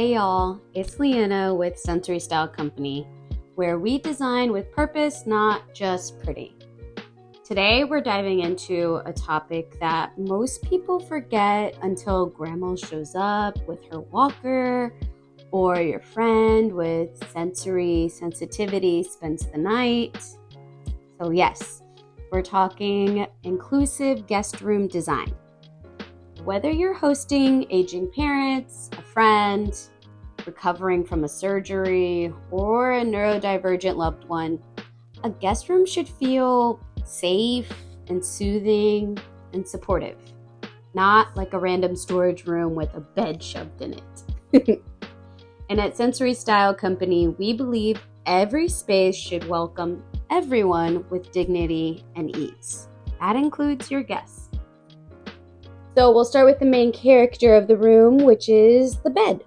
Hey y'all, it's Leanna with Sensory Style Company, where we design with purpose, not just pretty. Today we're diving into a topic that most people forget until grandma shows up with her walker, or your friend with sensory sensitivity spends the night. So yes, we're talking inclusive guest room design. Whether you're hosting aging parents, a friend, recovering from a surgery, or a neurodivergent loved one, a guest room should feel safe and soothing and supportive, not like a random storage room with a bed shoved in it. And at Sensory Style Company, we believe every space should welcome everyone with dignity and ease. That includes your guests. So we'll start with the main character of the room, which is the bed.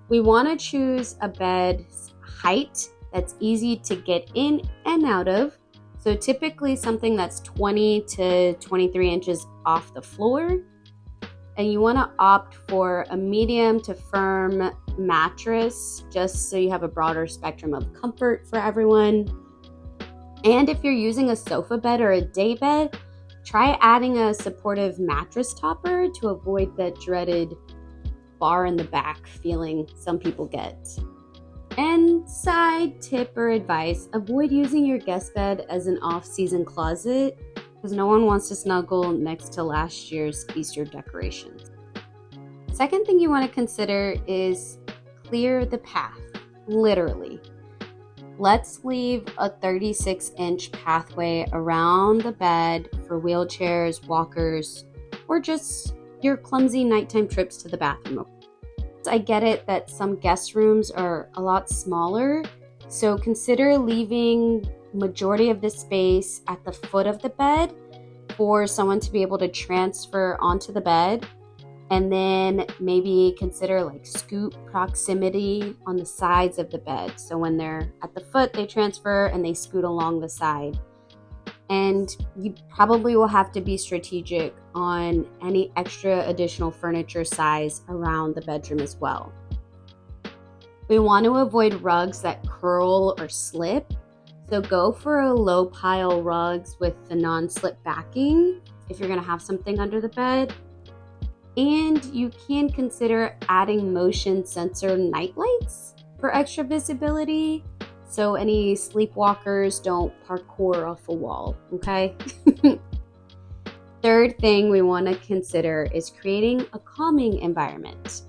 We want to choose a bed's height that's easy to get in and out of. So typically something that's 20 to 23 inches off the floor. And you want to opt for a medium to firm mattress, just so you have a broader spectrum of comfort for everyone. And if you're using a sofa bed or a day bed, try adding a supportive mattress topper to avoid that dreaded bar in the back feeling some people get. And side tip or advice, avoid using your guest bed as an off-season closet because no one wants to snuggle next to last year's Easter decorations. Second thing you want to consider is clear the path, literally. Let's leave a 36-inch pathway around the bed for wheelchairs, walkers, or just your clumsy nighttime trips to the bathroom. I get it that some guest rooms are a lot smaller, so consider leaving majority of the space at the foot of the bed for someone to be able to transfer onto the bed. And then maybe consider like scoot proximity on the sides of the bed. So when they're at the foot, they transfer and they scoot along the side. And you probably will have to be strategic on any extra additional furniture size around the bedroom as well. We want to avoid rugs that curl or slip. So go for a low pile rugs with the non-slip backing if you're going to have something under the bed. And you can consider adding motion sensor night lights for extra visibility, so any sleepwalkers don't parkour off a wall, okay? Third thing we want to consider is creating a calming environment.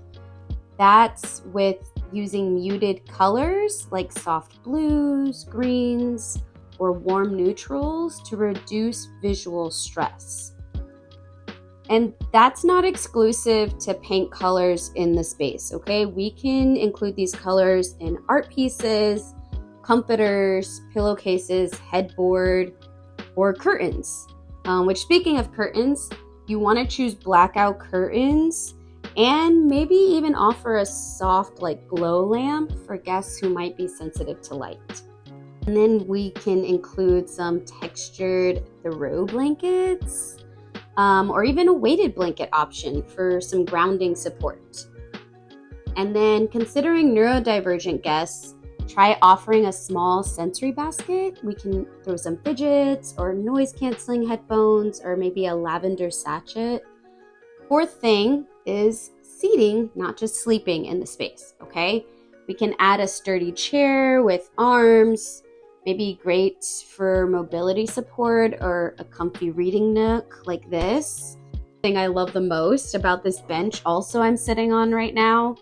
That's with using muted colors like soft blues, greens, or warm neutrals to reduce visual stress. And that's not exclusive to paint colors in the space, okay? We can include these colors in art pieces, comforters, pillowcases, headboard, or curtains. Which, speaking of curtains, you want to choose blackout curtains and maybe even offer a soft like glow lamp for guests who might be sensitive to light. And then we can include some textured throw blankets, or even a weighted blanket option for some grounding support. And then considering neurodivergent guests, try offering a small sensory basket. We can throw some fidgets or noise canceling headphones or maybe a lavender sachet. Fourth thing is seating, not just sleeping in the space, okay? We can add a sturdy chair with arms, maybe great for mobility support or a comfy reading nook like this. The thing I love the most about this bench also I'm sitting on right now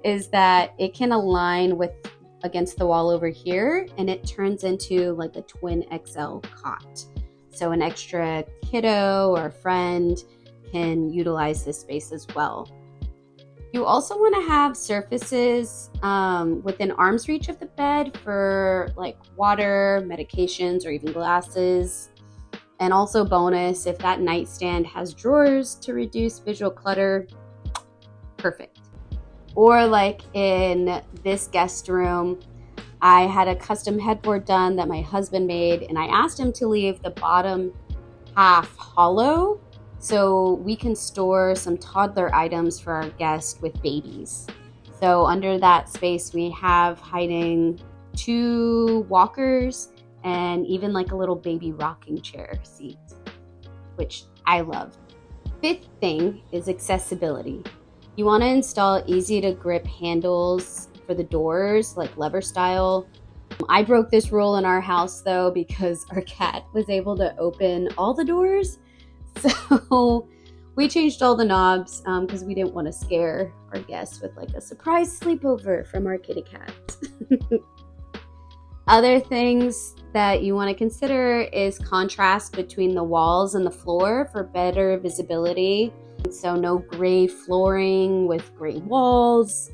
is that it can align with against the wall over here and it turns into like a twin XL cot. So an extra kiddo or a friend can utilize this space as well. You also want to have surfaces within arm's reach of the bed for like water, medications, or even glasses. And also bonus, if that nightstand has drawers to reduce visual clutter, perfect. Or like in this guest room, I had a custom headboard done that my husband made, and I asked him to leave the bottom half hollow so we can store some toddler items for our guests with babies. So under that space, we have hiding 2 walkers and even like a little baby rocking chair seat, which I love. Fifth thing is accessibility. You want to install easy to grip handles for the doors, like lever style. I broke this rule in our house though, because our cat was able to open all the doors. So we changed all the knobs because we didn't want to scare our guests with like a surprise sleepover from our kitty cat. Other things that you want to consider is contrast between the walls and the floor for better visibility. So no gray flooring with gray walls,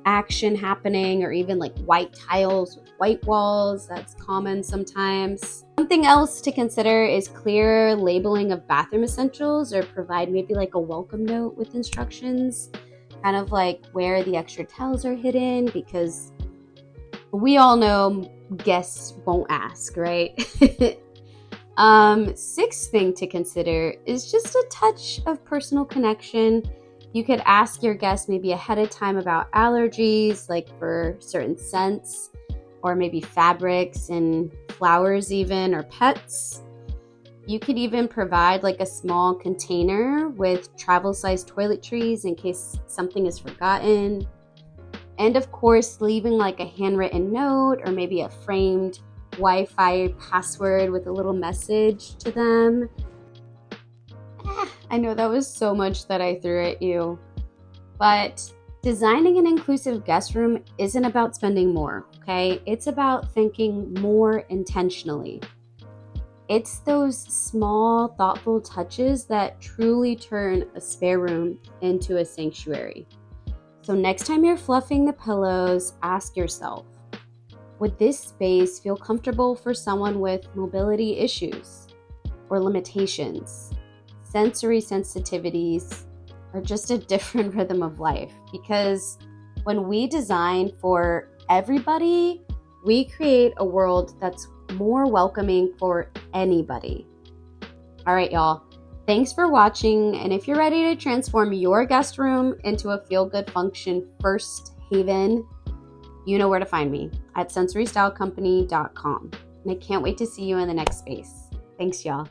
action happening, or even like white tiles with white walls. That's common sometimes. Something else to consider is clear labeling of bathroom essentials, or provide maybe like a welcome note with instructions, kind of like where the extra towels are hidden, because we all know guests won't ask, right? Sixth thing to consider is just a touch of personal connection. You could ask your guests maybe ahead of time about allergies, like for certain scents, or maybe fabrics and flowers even, or pets. You could even provide like a small container with travel-sized toiletries in case something is forgotten. And of course, leaving like a handwritten note or maybe a framed Wi-Fi password with a little message to them. I know that was so much that I threw at you, but designing an inclusive guest room isn't about spending more, okay? It's about thinking more intentionally. It's those small, thoughtful touches that truly turn a spare room into a sanctuary. So next time you're fluffing the pillows, ask yourself, would this space feel comfortable for someone with mobility issues or limitations, sensory sensitivities, or just a different rhythm of life? Because when we design for everybody, we create a world that's more welcoming for anybody. All right, y'all. Thanks for watching, and if you're ready to transform your guest room into a feel-good function first haven, you know where to find me at sensorystylecompany.com. And I can't wait to see you in the next space. Thanks, y'all.